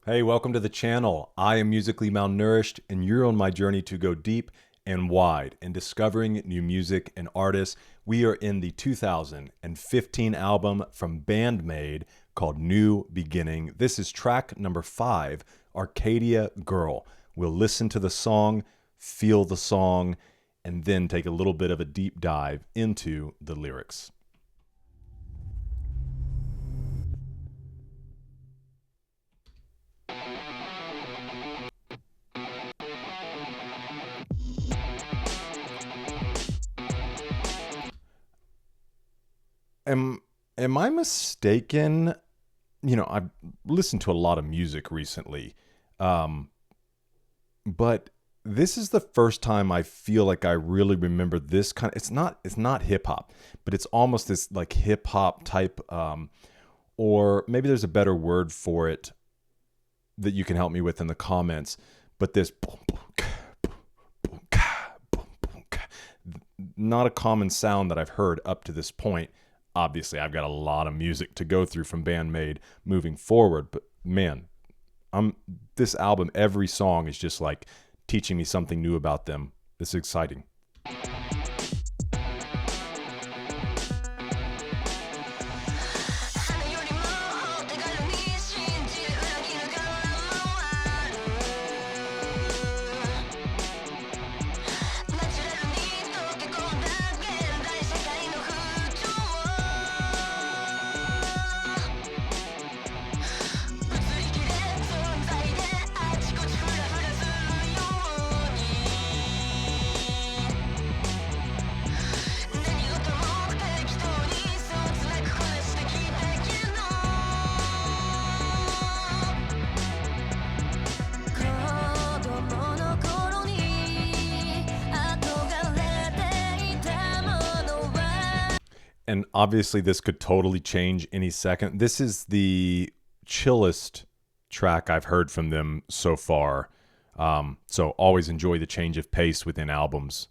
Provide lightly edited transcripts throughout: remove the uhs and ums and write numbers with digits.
Hey, welcome to the channel. I am musically malnourished, and you're on my journey to go deep and wide in discovering new music and artists. We are in the 2015 album from BAND-MAID called New Beginning. This is track number 5, Arcadia Girl. We'll listen to the song, feel the song, and then take a little bit of a deep dive into the lyrics. Am am I mistaken? I've listened to a lot of music recently, um, but this is the first time I feel like I really remember this kind. It's not hip hop, but it's almost this like hip hop type, or maybe there's a better word for it that you can help me with in the comments. But this boom, boom, ka, boom, boom, ka, boom, boom, ka, not a common sound that I've heard up to this point. Obviously, I've got a lot of music to go through from BAND-MAID moving forward, but man, I'm this album, every song is just like teaching me something new about them. It's exciting. And obviously this could totally change any second. This is the chillest track I've heard from them so far. So always enjoy the change of pace within albums.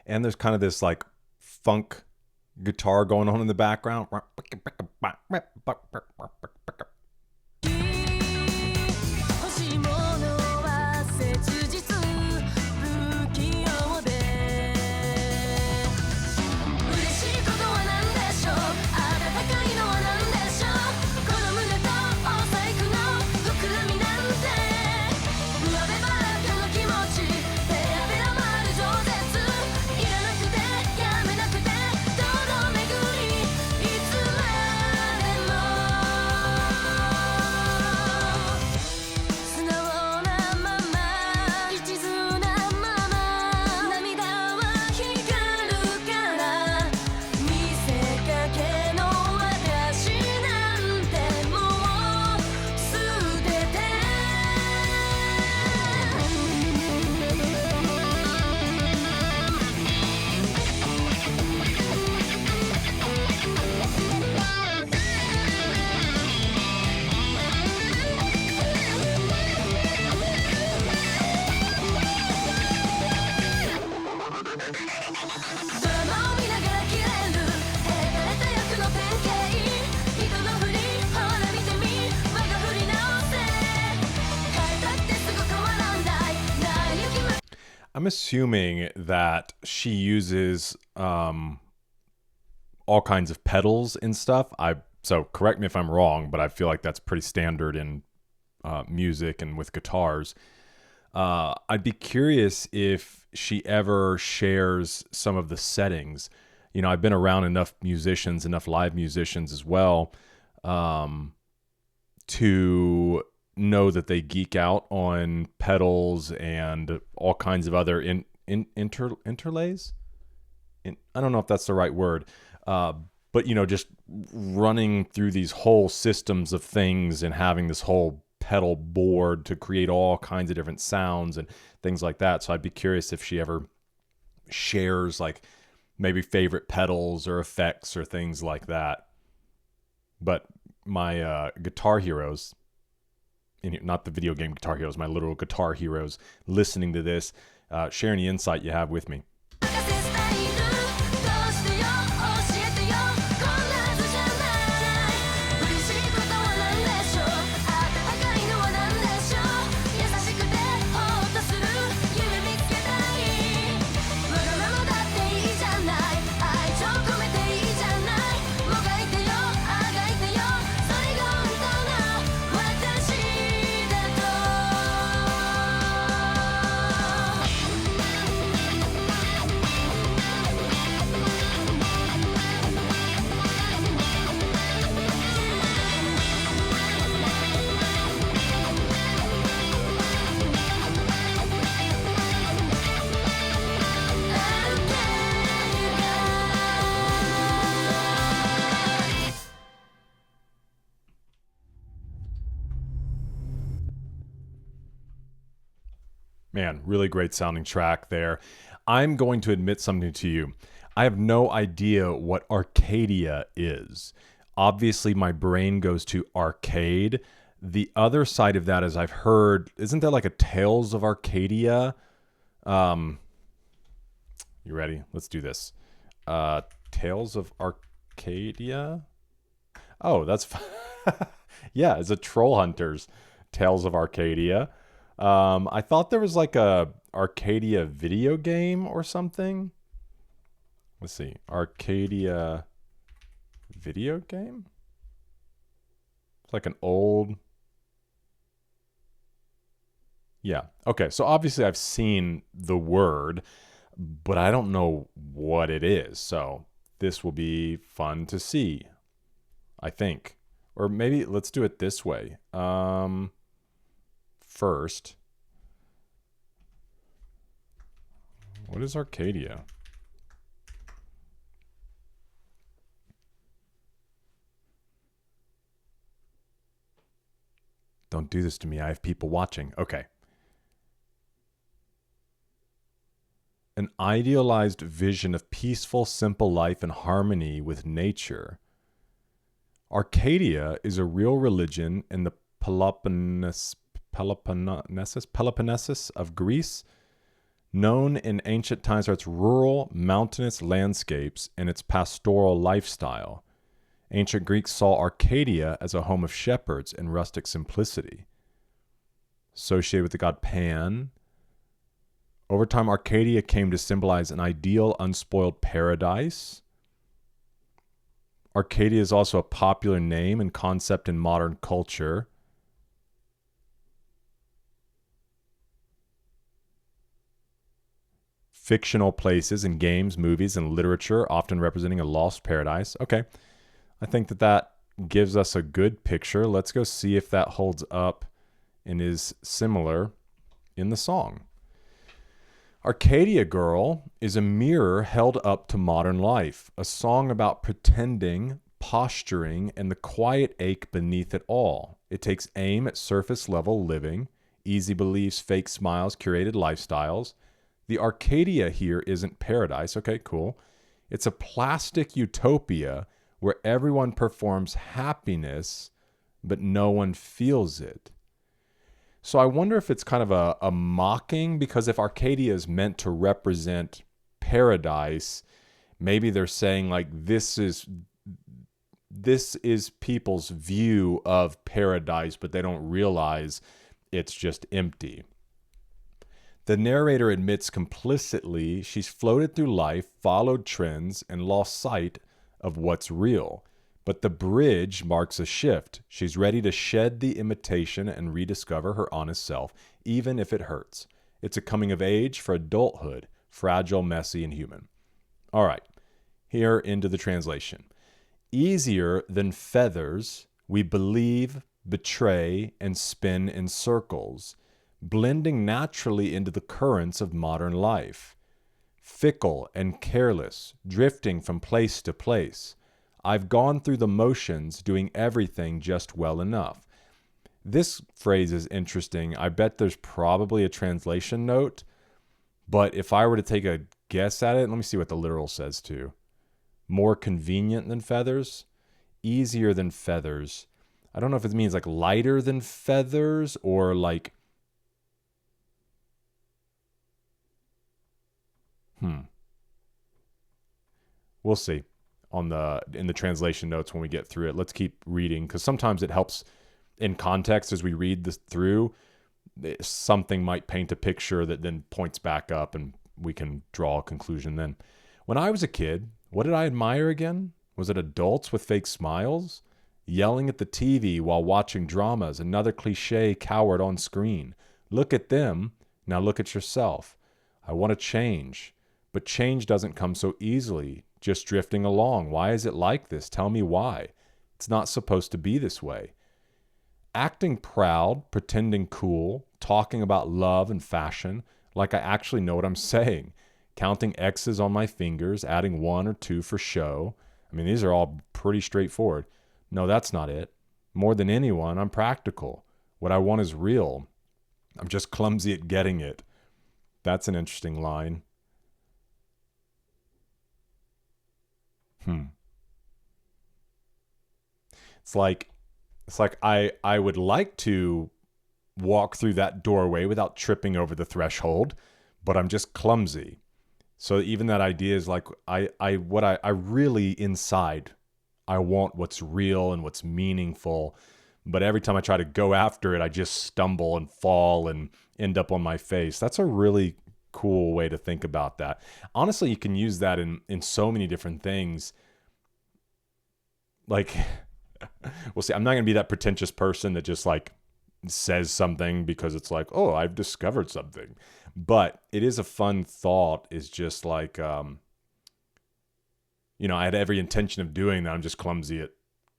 And there's kind of this like funk guitar going on in the background. I'm assuming that she uses all kinds of pedals and stuff. So correct me if I'm wrong, but I feel like that's pretty standard in music and with guitars. I'd be curious if she ever shares some of the settings. You know, I've been around enough musicians, enough live musicians as well, um, to know that they geek out on pedals and all kinds of other interlays. I don't know if that's the right word, uh, but you know, just running through these whole systems of things and having this whole pedal board to create all kinds of different sounds and things like that. So I'd be curious if she ever shares like maybe favorite pedals or effects or things like that. But my guitar heroes, not the video game guitar heroes, my literal guitar heroes, listening to this, share any insight you have with me. Man, really great sounding track there. I'm going to admit something to you. I have no idea what Arcadia is. Obviously, my brain goes to arcade. The other side of that is I've heard, isn't there like a Tales of Arcadia? You ready? Let's do this. Tales of Arcadia? Oh, that's yeah, it's a Troll Hunters Tales of Arcadia. I thought there was like a Arcadia video game or something. Let's see. Arcadia video game? It's like an old... Yeah. Okay. So obviously I've seen the word, but I don't know what it is. So this will be fun to see, I think. Or maybe let's do it this way. First, what is Arcadia? Don't do this to me. I have people watching. Okay. An idealized vision of peaceful, simple life in harmony with nature. Arcadia is a real religion in the Peloponnesus of Greece, known in ancient times for its rural, mountainous landscapes and its pastoral lifestyle. Ancient Greeks saw Arcadia as a home of shepherds and rustic simplicity. Associated with the god Pan, over time Arcadia came to symbolize an ideal, unspoiled paradise. Arcadia is also a popular name and concept in modern culture. Fictional places in games, movies, and literature, often representing a lost paradise. Okay, I think that gives us a good picture. Let's go see if that holds up and is similar in the song. Arcadia Girl is a mirror held up to modern life, a song about pretending, posturing, and the quiet ache beneath it all. It takes aim at surface level living, easy beliefs, fake smiles, curated lifestyles. The Arcadia here isn't paradise. Okay, cool. It's a plastic utopia where everyone performs happiness, but no one feels it. So I wonder if it's kind of a mocking, because if Arcadia is meant to represent paradise, maybe they're saying like this is people's view of paradise, but they don't realize it's just empty. The narrator admits complicitly she's floated through life, followed trends, and lost sight of what's real. But the bridge marks a shift. She's ready to shed the imitation and rediscover her honest self, even if it hurts. It's a coming of age for adulthood, fragile, messy, and human. All right, here into the translation. Easier than feathers, we believe, betray, and spin in circles, blending naturally into the currents of modern life. Fickle and careless, drifting from place to place. I've gone through the motions, doing everything just well enough. This phrase is interesting. I bet there's probably a translation note, but if I were to take a guess at it, let me see what the literal says too. More convenient than feathers, easier than feathers. I don't know if it means like lighter than feathers or like, we'll see in the translation notes when we get through it. Let's keep reading because sometimes it helps in context as we read this through. Something might paint a picture that then points back up and we can draw a conclusion then. When I was a kid, what did I admire again? Was it adults with fake smiles? Yelling at the TV while watching dramas, another cliche coward on screen. Look at them, now look at yourself. I want to change, but change doesn't come so easily, just drifting along. Why is it like this? Tell me why. It's not supposed to be this way. Acting proud, pretending cool, talking about love and fashion, like I actually know what I'm saying. Counting X's on my fingers, adding 1 or 2 for show. I mean, these are all pretty straightforward. No, that's not it. More than anyone, I'm practical. What I want is real. I'm just clumsy at getting it. That's an interesting line. It's like I would like to walk through that doorway without tripping over the threshold, but I'm just clumsy. So even that idea is like I really inside, I want what's real and what's meaningful, but every time I try to go after it, I just stumble and fall and end up on my face. That's a really cool way to think about that. Honestly, you can use that in so many different things. Like, we'll see. I'm not going to be that pretentious person that just like says something because it's like, oh, I've discovered something. But it is a fun thought, is just like, I had every intention of doing that. I'm just clumsy at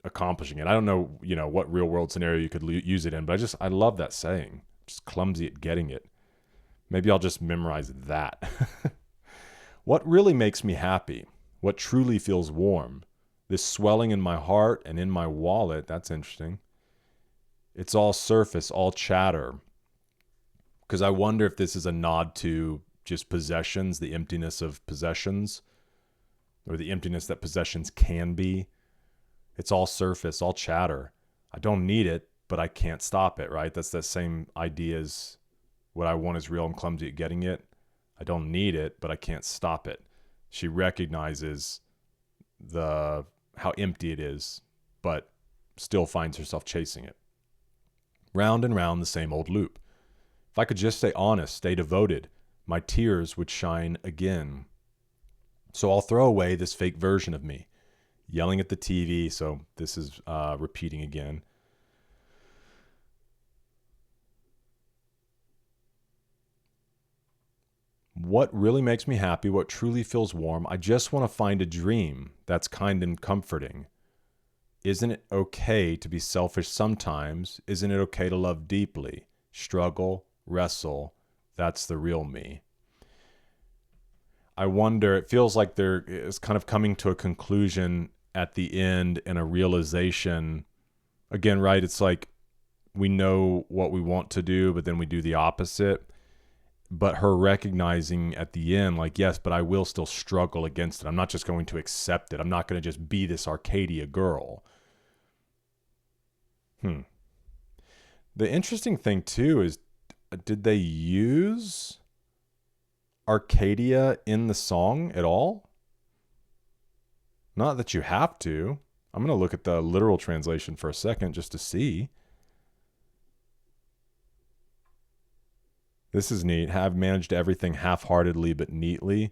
accomplishing it. I don't know, what real world scenario you could use it in, but I love that saying. Just clumsy at getting it. Maybe I'll just memorize that. What really makes me happy? What truly feels warm? This swelling in my heart and in my wallet, that's interesting. It's all surface, all chatter. Because I wonder if this is a nod to just possessions, the emptiness of possessions, or the emptiness that possessions can be. It's all surface, all chatter. I don't need it, but I can't stop it, right? That's the same idea as what I want is real and clumsy at getting it. I don't need it, but I can't stop it. She recognizes how empty it is, but still finds herself chasing it. Round and round the same old loop. If I could just stay honest, stay devoted, my tears would shine again. So I'll throw away this fake version of me. Yelling at the TV, so this is repeating again. What really makes me happy, what truly feels warm, I just want to find a dream that's kind and comforting. Isn't it okay to be selfish sometimes? Isn't it okay to love deeply? Struggle, wrestle, that's the real me. I wonder, it feels like there is kind of coming to a conclusion at the end and a realization. Again, right, it's like we know what we want to do, but then we do the opposite. But her recognizing at the end, like, yes, but I will still struggle against it. I'm not just going to accept it. I'm not going to just be this Arcadia girl. The interesting thing, too, is did they use Arcadia in the song at all? Not that you have to. I'm going to look at the literal translation for a second just to see. This is neat. Have managed everything half-heartedly but neatly.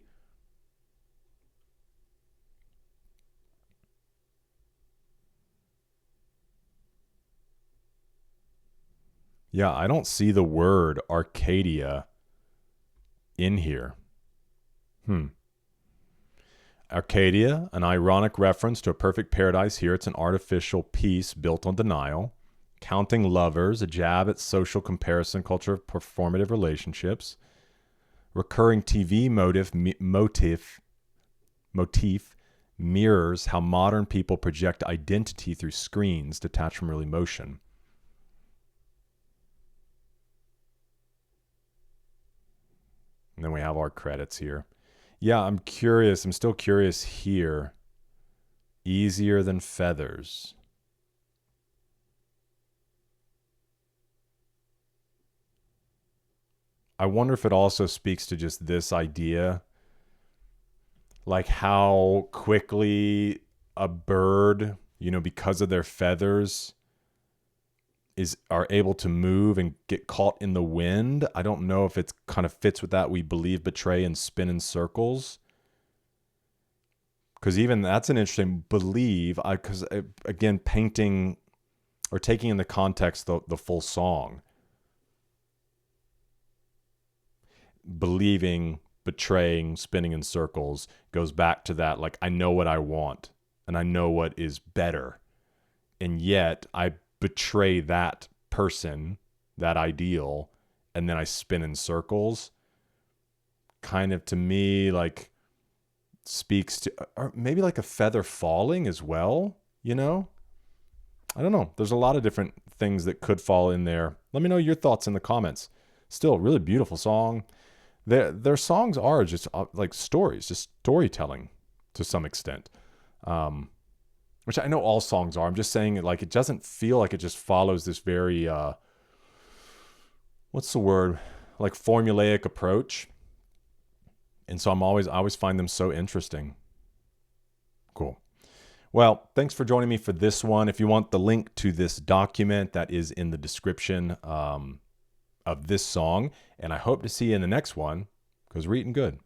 Yeah, I don't see the word Arcadia in here. Arcadia, an ironic reference to a perfect paradise. Here it's an artificial peace built on denial. Counting lovers, a jab at social comparison culture of performative relationships. Recurring TV motif mirrors how modern people project identity through screens detached from real emotion. And then we have our credits here. Yeah, I'm curious. I'm still curious here. Easier than feathers. I wonder if it also speaks to just this idea, like how quickly a bird, because of their feathers, are able to move and get caught in the wind. I don't know if it kind of fits with that we believe, betray, and spin in circles. Because even that's an interesting believe. Because again, painting or taking in the context the full song, believing, betraying, spinning in circles goes back to that. Like, I know what I want and I know what is better, and yet I betray that person, that ideal, and then I spin in circles. Kind of, to me, like, speaks to, or maybe like a feather falling as well, I don't know. There's a lot of different things that could fall in there. Let me know your thoughts in the comments. Still, really beautiful song. Their songs are just like stories, just storytelling to some extent. Which I know all songs are. I'm just saying, like, it doesn't feel like it just follows this very, what's the word? Like, formulaic approach. And so I always find them so interesting. Cool. Well, thanks for joining me for this one. If you want the link to this document, that is in the description of this song. And I hope to see you in the next one, because we're eating good.